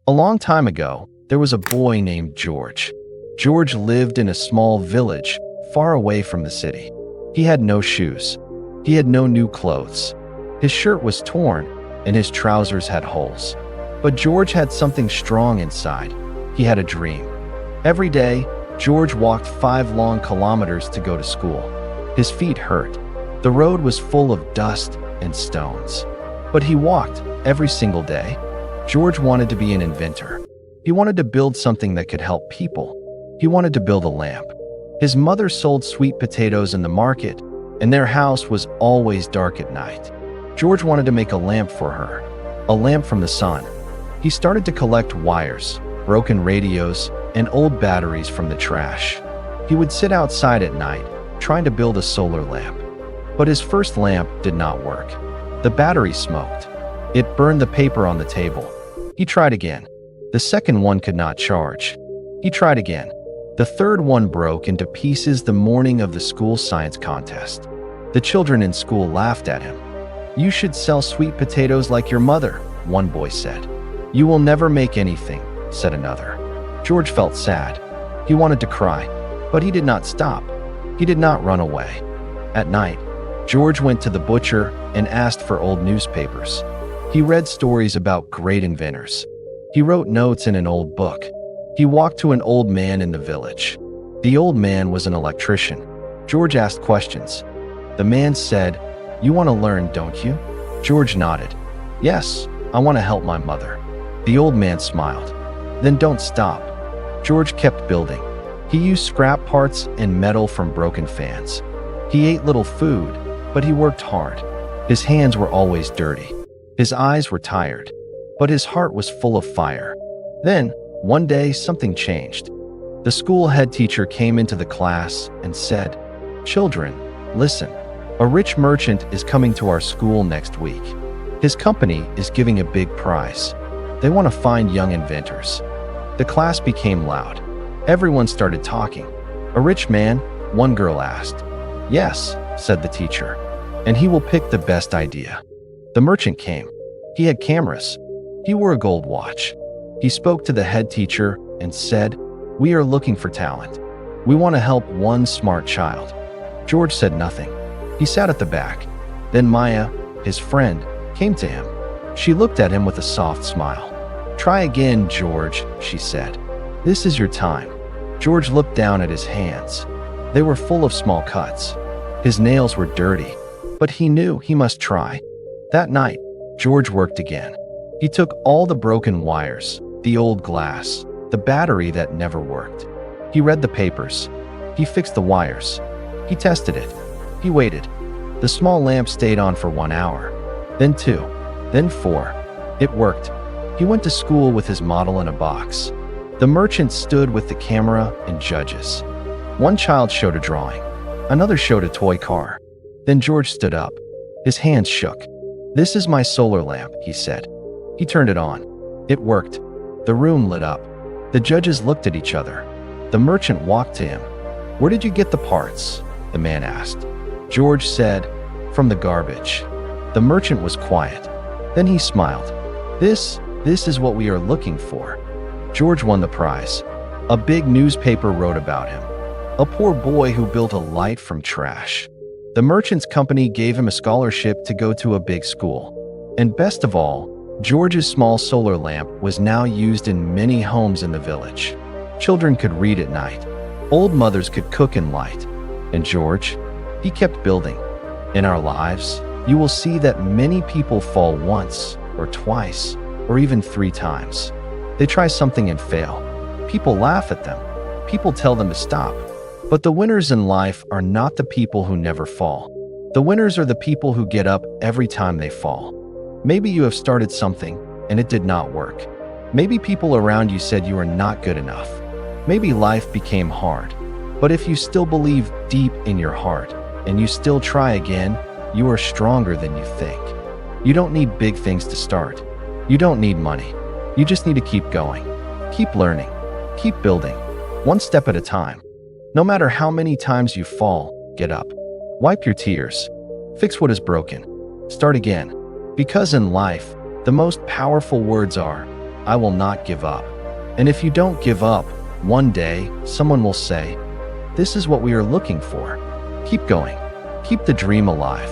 A long time ago, there was a boy named George. George lived in a small village far away from the city. He had no shoes. He had no new clothes. His shirt was torn and his trousers had holes. But George had something strong inside. He had a dream. Every day, George walked 5 long kilometers to go to school. His feet hurt. The road was full of dust and stones. But he walked every single day. George wanted to be an inventor. He wanted to build something that could help people. He wanted to build a lamp. His mother sold sweet potatoes in the market, and their house was always dark at night. George wanted to make a lamp for her, a lamp from the sun. He started to collect wires, broken radios, and old batteries from the trash. He would sit outside at night, trying to build a solar lamp. But his first lamp did not work. The battery smoked. It burned the paper on the table. He tried again. The second one could not charge. He tried again. The third one broke into pieces the morning of the school science contest. The children in school laughed at him. "You should sell sweet potatoes like your mother," one boy said. "You will never make anything," said another. George felt sad. He wanted to cry, but he did not stop. He did not run away. At night, George went to the butcher and asked for old newspapers. He read stories about great inventors. He wrote notes in an old book. He walked to an old man in the village. The old man was an electrician. George asked questions. The man said, "You want to learn, don't you?" George nodded. "Yes, I want to help my mother." The old man smiled. "Then don't stop." George kept building. He used scrap parts and metal from broken fans. He ate little food, but he worked hard. His hands were always dirty. His eyes were tired, but his heart was full of fire. Then, one day, something changed. The school head teacher came into the class and said, "Children, listen. A rich merchant is coming to our school next week. His company is giving a big prize. They want to find young inventors." The class became loud. Everyone started talking. "A rich man?" one girl asked. "Yes," said the teacher, "and he will pick the best idea." The merchant came. He had cameras. He wore a gold watch. He spoke to the head teacher and said, "We are looking for talent. We want to help one smart child." George said nothing. He sat at the back. Then Maya, his friend, came to him. She looked at him with a soft smile. "Try again, George," she said. "This is your time." George looked down at his hands. They were full of small cuts. His nails were dirty, but he knew he must try. That night, George worked again. He took all the broken wires, the old glass, the battery that never worked. He read the papers. He fixed the wires. He tested it. He waited. The small lamp stayed on for 1 hour, then 2, then 4. It worked. He went to school with his model in a box. The merchant stood with the camera and judges. One child showed a drawing. Another showed a toy car. Then George stood up. His hands shook. "This is my solar lamp," he said. He turned it on. It worked. The room lit up. The judges looked at each other. The merchant walked to him. "Where did you get the parts?" the man asked. George said, "From the garbage." The merchant was quiet. Then he smiled. This is what we are looking for." George won the prize. A big newspaper wrote about him. A poor boy who built a light from trash. The merchant's company gave him a scholarship to go to a big school. And best of all, George's small solar lamp was now used in many homes in the village. Children could read at night. Old mothers could cook in light. And George, he kept building. In our lives, you will see that many people fall once, or twice, or even 3 times. They try something and fail. People laugh at them. People tell them to stop. But the winners in life are not the people who never fall. The winners are the people who get up every time they fall. Maybe you have started something and it did not work. Maybe people around you said you are not good enough. Maybe life became hard. But if you still believe deep in your heart and you still try again, you are stronger than you think. You don't need big things to start. You don't need money. You just need to keep going. Keep learning. Keep building. One step at a time. No matter how many times you fall, get up. Wipe your tears. Fix what is broken. Start again. Because in life, the most powerful words are, I will not give up. And if you don't give up, one day, someone will say, this is what we are looking for. Keep going. Keep the dream alive.